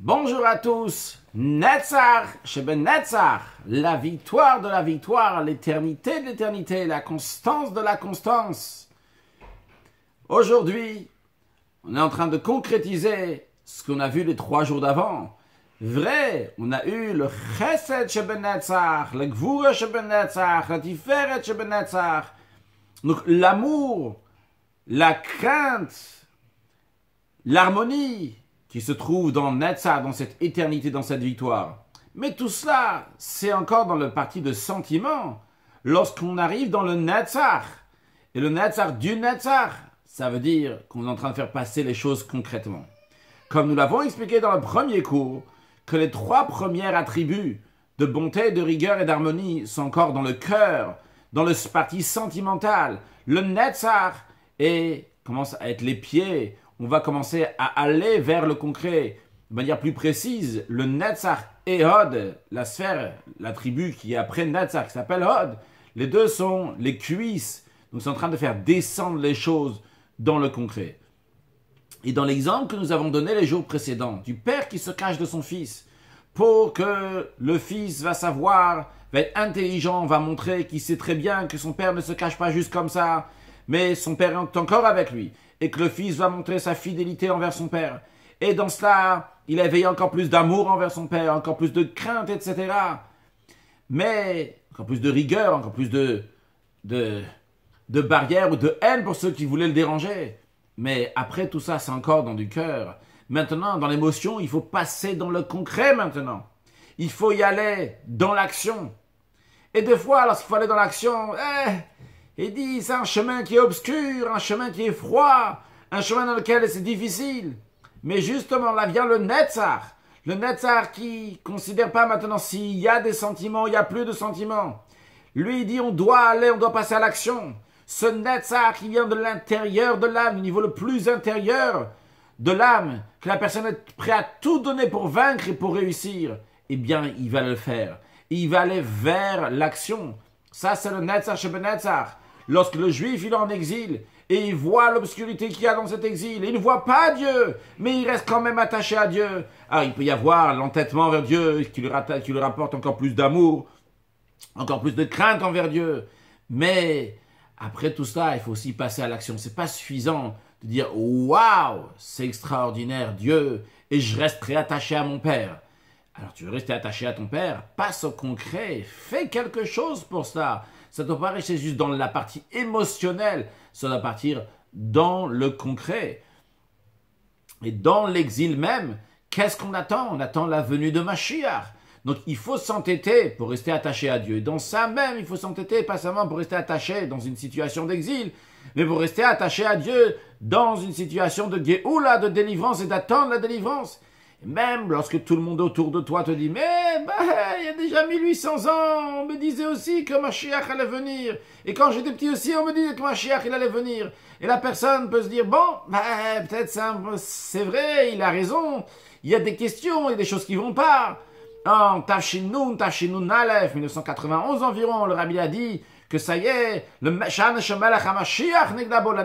Bonjour à tous, Netzach, Sheben Netzach, la victoire de la victoire, l'éternité de l'éternité, la constance de la constance. Aujourd'hui, on est en train de concrétiser ce qu'on a vu les 3 jours d'avant. Vrai, on a eu le Chesed Sheben Netzach, le Gvura Sheben Netzach, la Tiferet Sheben Netzach. Donc l'amour, la crainte, l'harmonie qui se trouve dans Netzach, dans cette éternité, dans cette victoire. Mais tout cela, c'est encore dans le parti de sentiment. Lorsqu'on arrive dans le Netzach, et le Netzach du Netzach, ça veut dire qu'on est en train de faire passer les choses concrètement. Comme nous l'avons expliqué dans le premier cours, que les 3 premiers attributs de bonté, de rigueur et d'harmonie sont encore dans le cœur, dans le parti sentimental. Le Netzach commence à être les pieds. On va commencer à aller vers le concret. De manière plus précise, le Netzach et Hod, la sphère, l'attribut qui est après Netzach, qui s'appelle Hod, les deux sont les cuisses. Donc c'est en train de faire descendre les choses dans le concret. Et dans l'exemple que nous avons donné les jours précédents, du père qui se cache de son fils, pour que le fils va savoir, va être intelligent, va montrer qu'il sait très bien que son père ne se cache pas juste comme ça, mais son père est encore avec lui, et que le fils va montrer sa fidélité envers son père. Et dans cela, il a éveillé encore plus d'amour envers son père, encore plus de crainte, etc. Mais encore plus de rigueur, encore plus de barrières ou de haine pour ceux qui voulaient le déranger. Mais après tout ça, c'est encore dans du cœur. Maintenant, dans l'émotion, il faut passer dans le concret maintenant. Il faut y aller dans l'action. Et des fois, lorsqu'il faut aller dans l'action, il dit, c'est un chemin qui est obscur, un chemin qui est froid, un chemin dans lequel c'est difficile. Mais justement, là vient le Netzach. Le Netzach qui ne considère pas maintenant s'il y a des sentiments, il n'y a plus de sentiments. Lui, il dit, on doit passer à l'action. Ce Netzach qui vient de l'intérieur de l'âme, du niveau le plus intérieur de l'âme, que la personne est prête à tout donner pour vaincre et pour réussir, eh bien, il va le faire. Il va aller vers l'action. Ça, c'est le Netzach Sheben Netzach. Lorsque le juif, il est en exil, et il voit l'obscurité qu'il y a dans cet exil, et il ne voit pas Dieu, mais il reste quand même attaché à Dieu. Alors, il peut y avoir l'entêtement vers Dieu, qui lui rapporte encore plus d'amour, encore plus de crainte envers Dieu. Mais après tout ça, il faut aussi passer à l'action. C'est pas suffisant de dire « Waouh, c'est extraordinaire, Dieu, et je resterai attaché à mon Père ». Alors tu veux rester attaché à ton Père, passe au concret, fais quelque chose pour ça. Ça ne doit pas rester juste dans la partie émotionnelle, ça doit partir dans le concret. Et dans l'exil même, qu'est-ce qu'on attend? On attend la venue de Mashiach. Donc il faut s'entêter pour rester attaché à Dieu. Et dans ça même, il faut s'entêter, pas seulement pour rester attaché dans une situation d'exil, mais pour rester attaché à Dieu dans une situation de Géoula, de délivrance et d'attendre la délivrance. Et même lorsque tout le monde autour de toi te dit « Mais il y a déjà 1800 ans, on me disait aussi que Mashiach allait venir. Et quand j'étais petit aussi, on me disait que Mashiach il allait venir. » Et la personne peut se dire « Bon, peut-être c'est vrai, il a raison. Il y a des questions, il y a des choses qui ne vont pas. » En Tafshin Nun Aleph, 1991 environ, le Rabbi a dit que ça y est, l'année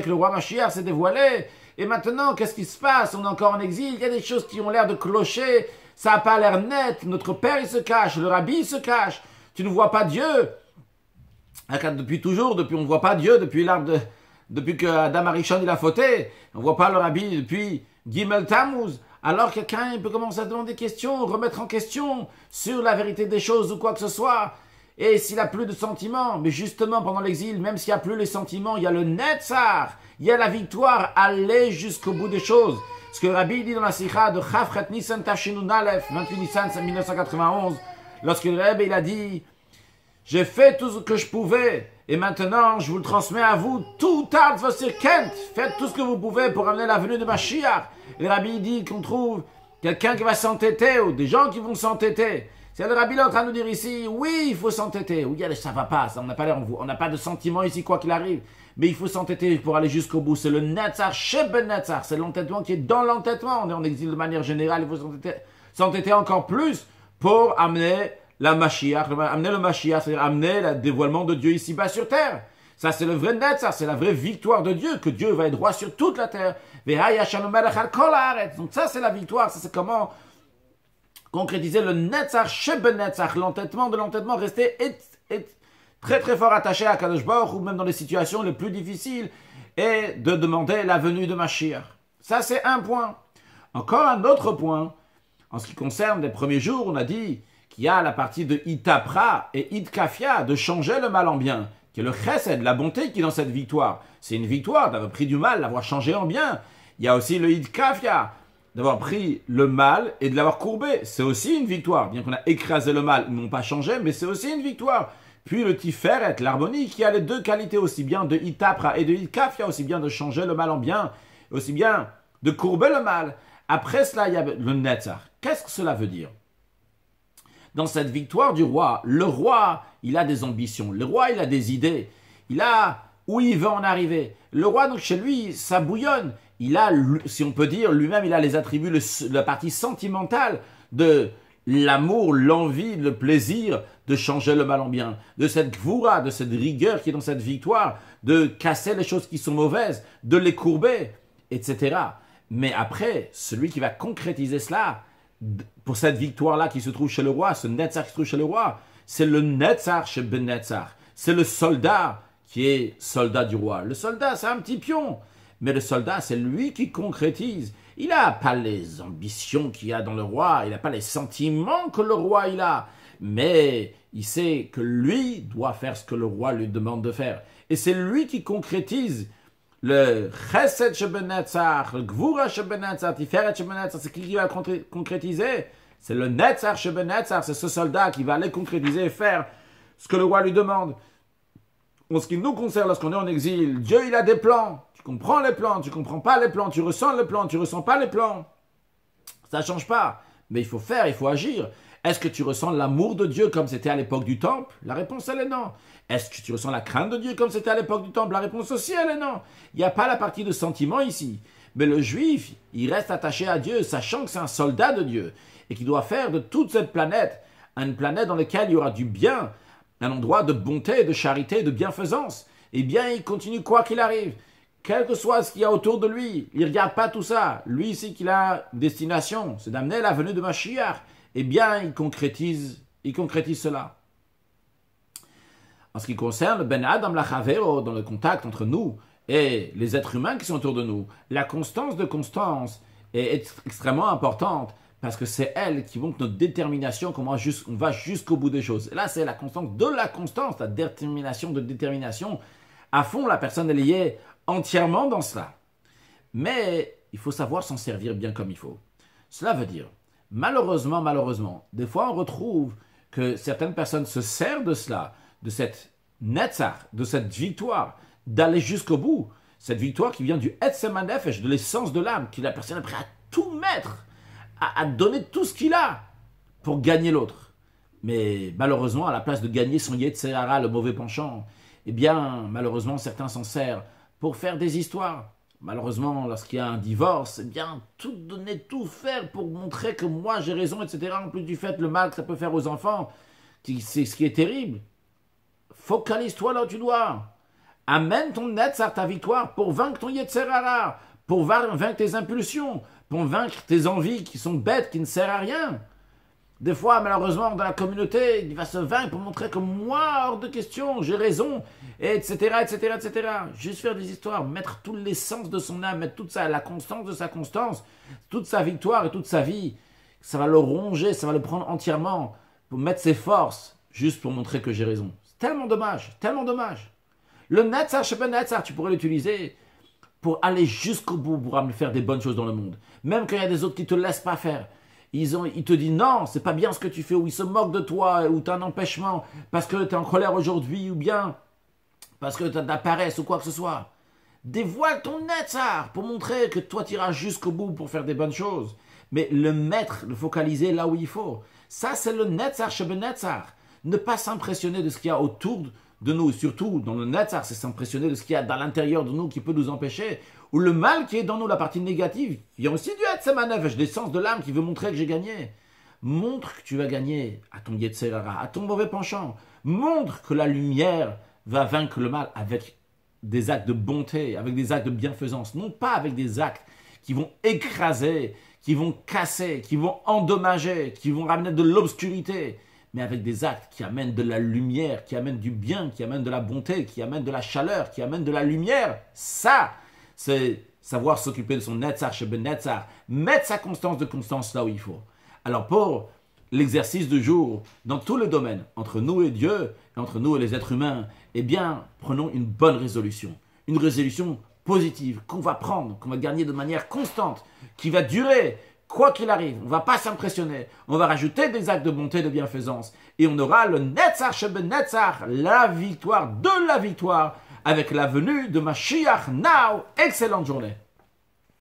que le roi Mashiach s'est dévoilé. Et maintenant, qu'est-ce qui se passe? On est encore en exil, il y a des choses qui ont l'air de clocher, ça n'a pas l'air net, notre père il se cache, le Rabbi il se cache, tu ne vois pas Dieu. Depuis toujours, on ne voit pas Dieu, depuis que Adam Arishon il a fauté, on ne voit pas le Rabbi depuis Gimel Tammuz. Alors quelqu'un peut commencer à demander des questions, remettre en question sur la vérité des choses ou quoi que ce soit. Et s'il n'a plus de sentiments, mais justement pendant l'exil, même s'il n'y a plus les sentiments, il y a le Netzach, il y a la victoire, aller jusqu'au bout des choses. Ce que Rabbi dit dans la Sikha de Chafret Nissan Tafshin Aleph, 28 Nissan 1991, lorsque le Rabbi il a dit « J'ai fait tout ce que je pouvais, et maintenant je vous le transmets à vous, tout art vosir kent, faites tout ce que vous pouvez pour amener la venue de Mashiach. » Et le Rabbi dit qu'on trouve quelqu'un qui va s'entêter, ou des gens qui vont s'entêter. C'est le Rabbi là en train de nous dire ici, oui, il faut s'entêter. Oui, ça va pas, on n'a pas de sentiment ici, quoi qu'il arrive. Mais il faut s'entêter pour aller jusqu'au bout. C'est le Netzach, Sheben Netzach, c'est l'entêtement qui est dans l'entêtement. On est en exil de manière générale, il faut s'entêter encore plus pour amener la Mashiach, amener le Mashiach, c'est-à-dire amener le dévoilement de Dieu ici-bas sur terre. Ça, c'est le vrai Netzach, c'est la vraie victoire de Dieu, que Dieu va être roi sur toute la terre. Donc ça, c'est la victoire, ça, c'est comment concrétiser le Netzach Shebenetzach, l'entêtement de l'entêtement, rester très très fort attaché à Kadosh Baruch, ou même dans les situations les plus difficiles, et de demander la venue de Mashiach. Ça, c'est un point. Encore un autre point, en ce qui concerne les premiers jours, on a dit qu'il y a la partie de Itapra et Itkafia, de changer le mal en bien, qui est le chesed, la bonté qui est dans cette victoire. C'est une victoire d'avoir pris du mal, l'avoir changé en bien. Il y a aussi le Itkafia, d'avoir pris le mal et de l'avoir courbé. C'est aussi une victoire. Bien qu'on a écrasé le mal, ils n'ont pas changé, mais c'est aussi une victoire. Puis le Tiferet, l'harmonie, qui a les deux qualités, aussi bien de Itapra et de Itkafia, aussi bien de changer le mal en bien, aussi bien de courber le mal. Après cela, il y a le Netzach. Qu'est-ce que cela veut dire? Dans cette victoire du roi, le roi, il a des ambitions. Le roi, il a des idées. Il a où il veut en arriver. Le roi, donc chez lui, ça bouillonne. Il a, si on peut dire, lui-même, il a les attributs, la partie sentimentale de l'amour, l'envie, le plaisir de changer le mal en bien. De cette gvoura, de cette rigueur qui est dans cette victoire, de casser les choses qui sont mauvaises, de les courber, etc. Mais après, celui qui va concrétiser cela, pour cette victoire-là qui se trouve chez le roi, ce Netzach qui se trouve chez le roi, c'est le Netzach chez Ben Netzach. C'est le soldat qui est soldat du roi. Le soldat, c'est un petit pion. Mais le soldat, c'est lui qui concrétise. Il n'a pas les ambitions qu'il y a dans le roi. Il n'a pas les sentiments que le roi il a. Mais il sait que lui doit faire ce que le roi lui demande de faire. Et c'est lui qui concrétise le Chesed Shebenetzach, le Gvura Shebenetzach, Tiferet Shebenetzach, c'est qui va concrétiser? C'est le Netzach Shebenetzach, c'est ce soldat qui va aller concrétiser et faire ce que le roi lui demande. En ce qui nous concerne, lorsqu'on est en exil, Dieu il a des plans. Tu comprends les plans, tu comprends pas les plans, tu ressens les plans, tu ressens pas les plans. Ça change pas. Mais il faut faire, il faut agir. Est-ce que tu ressens l'amour de Dieu comme c'était à l'époque du temple? La réponse, elle est non. Est-ce que tu ressens la crainte de Dieu comme c'était à l'époque du temple? La réponse aussi, elle est non. Il n'y a pas la partie de sentiment ici. Mais le juif, il reste attaché à Dieu, sachant que c'est un soldat de Dieu, et qu'il doit faire de toute cette planète une planète dans laquelle il y aura du bien, un endroit de bonté, de charité, de bienfaisance. Eh bien, il continue quoi qu'il arrive. Quel que soit ce qu'il y a autour de lui, il ne regarde pas tout ça. Lui, ici, qu'il a une destination, c'est d'amener la venue de Mashiach. Eh bien, il concrétise cela. En ce qui concerne le Ben Adam Lachavero, dans le contact entre nous et les êtres humains qui sont autour de nous, la constance de Constance est extrêmement importante parce que c'est elle qui montre notre détermination, comment on va jusqu'au bout des choses. Et là, c'est la constance de la constance, la détermination de détermination. À fond, la personne est liée entièrement dans cela. Mais il faut savoir s'en servir bien comme il faut. Cela veut dire, malheureusement, des fois on retrouve que certaines personnes se servent de cela, de cette netzach, de cette victoire, d'aller jusqu'au bout. Cette victoire qui vient du etzem hanefesh, de l'essence de l'âme, que la personne est prête à tout mettre, à donner tout ce qu'il a pour gagner l'autre. Mais malheureusement, à la place de gagner son yetzer hara, le mauvais penchant, eh bien, malheureusement, certains s'en servent pour faire des histoires. Malheureusement, lorsqu'il y a un divorce, eh bien, tout donner, tout faire pour montrer que moi j'ai raison, etc. En plus du fait, le mal que ça peut faire aux enfants, c'est ce qui est terrible. Focalise-toi là où tu dois. Amène ton netzach, ta victoire, pour vaincre ton yetzer hara, pour vaincre tes impulsions, pour vaincre tes envies qui sont bêtes, qui ne servent à rien. Des fois, malheureusement, dans la communauté, il va se vaincre pour montrer que moi, hors de question, j'ai raison, etc., etc., etc. Juste faire des histoires, mettre toute l'essence de son âme, mettre toute la constance de sa constance, toute sa victoire et toute sa vie. Ça va le ronger, ça va le prendre entièrement pour mettre ses forces, juste pour montrer que j'ai raison. C'est tellement dommage, tellement dommage. Le netzach, Sheben Netzach, tu pourrais l'utiliser pour aller jusqu'au bout, pour faire des bonnes choses dans le monde. Même quand il y a des autres qui ne te laissent pas faire. Ils te disent non, c'est pas bien ce que tu fais, ou ils se moquent de toi, ou tu as un empêchement, parce que tu es en colère aujourd'hui, ou bien parce que tu as de la paresse, ou quoi que ce soit. Dévoile ton netzach pour montrer que toi tu iras jusqu'au bout pour faire des bonnes choses. Mais le mettre, le focaliser là où il faut. Ça, c'est le netzach, Sheben Netzach. Ne pas s'impressionner de ce qu'il y a autour de nous, surtout dans le netzach, c'est s'impressionner de ce qu'il y a dans l'intérieur de nous qui peut nous empêcher, ou le mal qui est dans nous, la partie négative. Il y a aussi du etzem hanefesh, des sens de l'âme qui veut montrer que j'ai gagné. Montre que tu vas gagner à ton yetzer hara, à ton mauvais penchant. Montre que la lumière va vaincre le mal avec des actes de bonté, avec des actes de bienfaisance, non pas avec des actes qui vont écraser, qui vont casser, qui vont endommager, qui vont ramener de l'obscurité, mais avec des actes qui amènent de la lumière, qui amènent du bien, qui amènent de la bonté, qui amènent de la chaleur, qui amènent de la lumière. Ça, c'est savoir s'occuper de son Netzach Sheben Netzach, mettre sa constance de constance là où il faut. Alors pour l'exercice du jour, dans tous les domaines, entre nous et Dieu, et entre nous et les êtres humains, eh bien, prenons une bonne résolution. Une résolution positive qu'on va prendre, qu'on va gagner de manière constante, qui va durer, quoi qu'il arrive. On ne va pas s'impressionner. On va rajouter des actes de bonté, de bienfaisance. Et on aura le Netzach Sheben Netzach, la victoire de la victoire, avec la venue de Mashiach Now. Excellente journée.